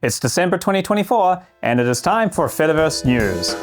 It's December 2024, and it is time for Fediverse News.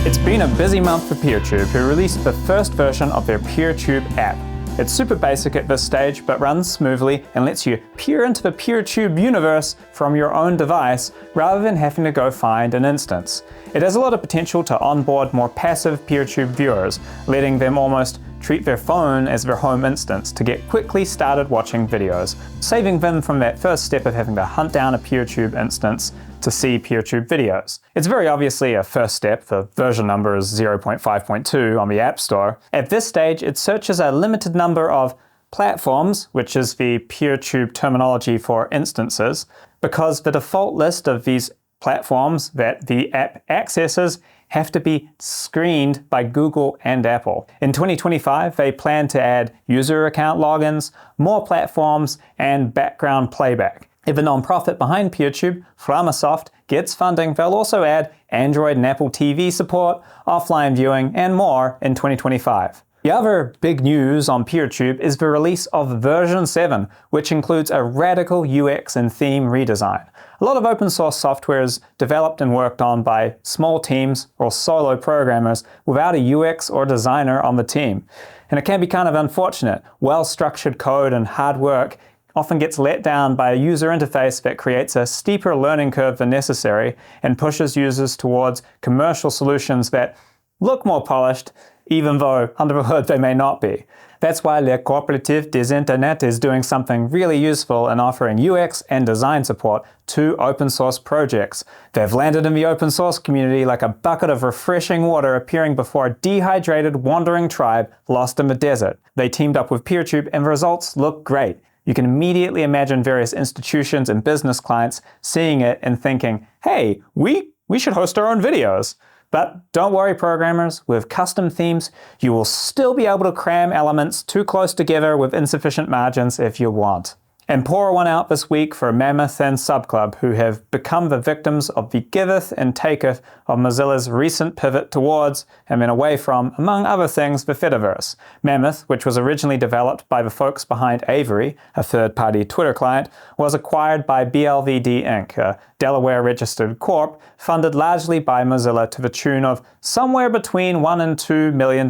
It's been a busy month for PeerTube, who released the first version of their PeerTube app. It's super basic at this stage, but runs smoothly and lets you peer into the PeerTube universe from your own device rather than having to go find an instance. It has a lot of potential to onboard more passive PeerTube viewers, letting them almost treat their phone as their home instance to get quickly started watching videos, saving them from that first step of having to hunt down a PeerTube instance to see PeerTube videos. It's very obviously a first step. The version number is 0.5.2 on the App Store. At this stage, it searches a limited number of platforms, which is the PeerTube terminology for instances, because the default list of these platforms that the app accesses have to be screened by Google and Apple. In 2025, they plan to add user account logins, more platforms, and background playback. If the nonprofit behind PeerTube, Framasoft, gets funding, they'll also add Android and Apple TV support, offline viewing, and more in 2025. The other big news on PeerTube is the release of version 7, which includes a radical UX and theme redesign. A lot of open source software is developed and worked on by small teams or solo programmers without a UX or designer on the team. And it can be kind of unfortunate. Well-structured code and hard work often gets let down by a user interface that creates a steeper learning curve than necessary and pushes users towards commercial solutions that look more polished, even though under the hood they may not be. That's why Cooperative Des Internet is doing something really useful in offering UX and design support to open source projects. They've landed in the open source community like a bucket of refreshing water appearing before a dehydrated wandering tribe lost in the desert. They teamed up with PeerTube and the results look great. You can immediately imagine various institutions and business clients seeing it and thinking, hey, we should host our own videos. But don't worry, programmers, with custom themes, you will still be able to cram elements too close together with insufficient margins if you want. And pour one out this week for Mammoth and Subclub, who have become the victims of the giveth and taketh of Mozilla's recent pivot towards, and then away from, among other things, the Fediverse. Mammoth, which was originally developed by the folks behind Avery, a third-party Twitter client, was acquired by BLVD Inc., a Delaware-registered corp, funded largely by Mozilla to the tune of somewhere between $1 and $2 million.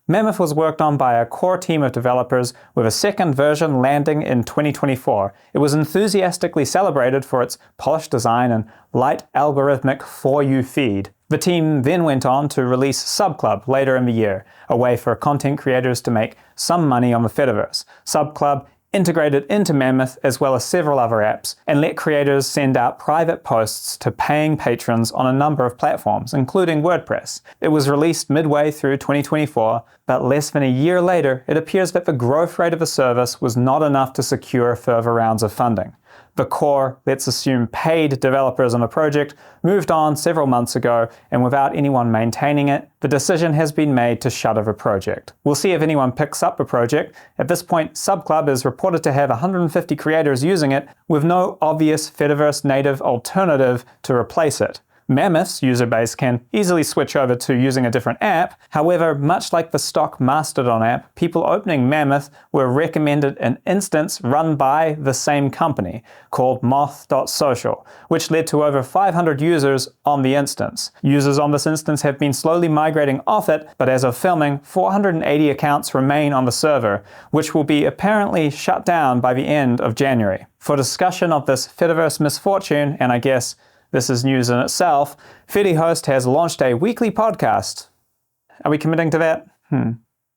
Mammoth was worked on by a core team of developers, with a second version landing in 2024. It was enthusiastically celebrated for its polished design and light algorithmic For You feed. The team then went on to release Subclub later in the year, a way for content creators to make some money on the Fediverse. Subclub integrated into Mammoth as well as several other apps, and let creators send out private posts to paying patrons on a number of platforms, including WordPress. It was released midway through 2024, but less than a year later, it appears that the growth rate of the service was not enough to secure further rounds of funding. The core, let's assume paid developers on the project, moved on several months ago, and without anyone maintaining it, the decision has been made to shutter the project. We'll see if anyone picks up the project. At this point, Subclub is reported to have 150 creators using it, with no obvious Fediverse native alternative to replace it. Mammoth's user base can easily switch over to using a different app. However, much like the stock Mastodon app, people opening Mammoth were recommended an instance run by the same company called moth.social, which led to over 500 users on the instance. Users on this instance have been slowly migrating off it, but as of filming, 480 accounts remain on the server, which will be apparently shut down by the end of January. For discussion of this Fediverse misfortune, and I guess this is news in itself, Fedihost has launched a weekly podcast. Are we committing to that?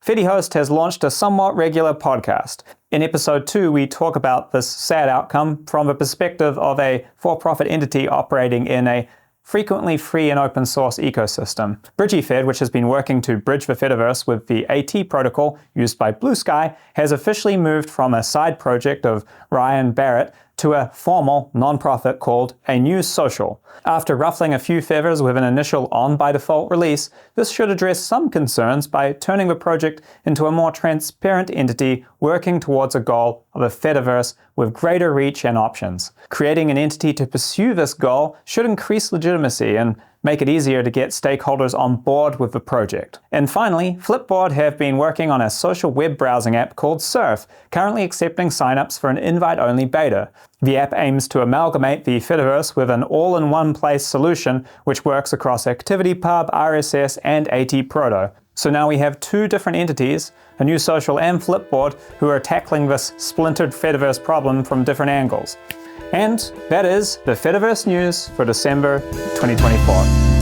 Fedihost has launched a somewhat regular podcast. In episode 2, we talk about this sad outcome from the perspective of a for-profit entity operating in a frequently free and open source ecosystem. Bridgy Fed, which has been working to bridge the Fediverse with the ATProtocol used by BlueSky, has officially moved from a side project of Ryan Barrett to a formal nonprofit called A New Social. After ruffling a few feathers with an initial on-by-default release, this should address some concerns by turning the project into a more transparent entity working towards a goal of a Fediverse with greater reach and options. Creating an entity to pursue this goal should increase legitimacy and make it easier to get stakeholders on board with the project. And finally, Flipboard have been working on a social web browsing app called Surf, currently accepting signups for an invite-only beta. The app aims to amalgamate the Fediverse with an all-in-one-place solution which works across ActivityPub, RSS, and ATProto. So now we have two different entities, a new social and Flipboard, who are tackling this splintered Fediverse problem from different angles. And that is the Fediverse news for December 2024.